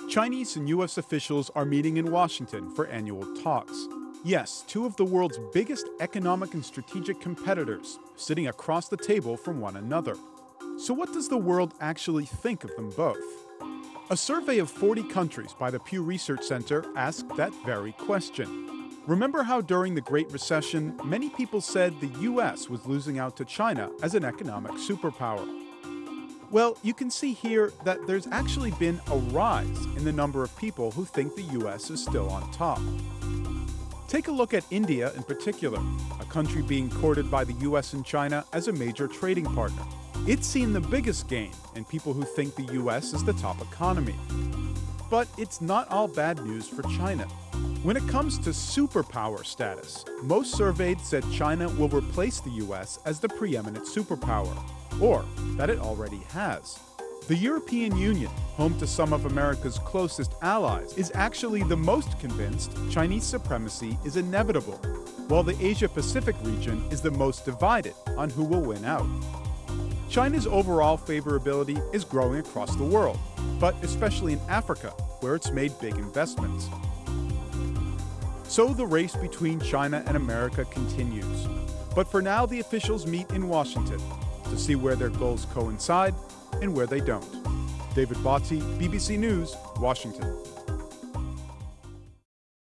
Chinese and U.S. officials are meeting in Washington for annual talks. Yes, two of the world's biggest economic and strategic competitors sitting across the table from one another. So what does the world actually think of them both? A survey of 40 countries by the Pew Research Center asked that very question. Remember how during the Great Recession, many people said the U.S. was losing out to China as an economic superpower? Well, you can see here that there's actually been a rise in the number of people who think the U.S. is still on top. Take a look at India in particular, a country being courted by the U.S. and China as a major trading partner. It's seen the biggest gain in people who think the U.S. is the top economy. But it's not all bad news for China. When it comes to superpower status, most surveyed said China will replace the U.S. as the preeminent superpower, or that it already has. The European Union, home to some of America's closest allies, is actually the most convinced Chinese supremacy is inevitable, while the Asia-Pacific region is the most divided on who will win out. China's overall favorability is growing across the world, but especially in Africa, where it's made big investments. So the race between China and America continues. But for now, the officials meet in Washington to see where their goals coincide and where they don't. David Botti, BBC News, Washington.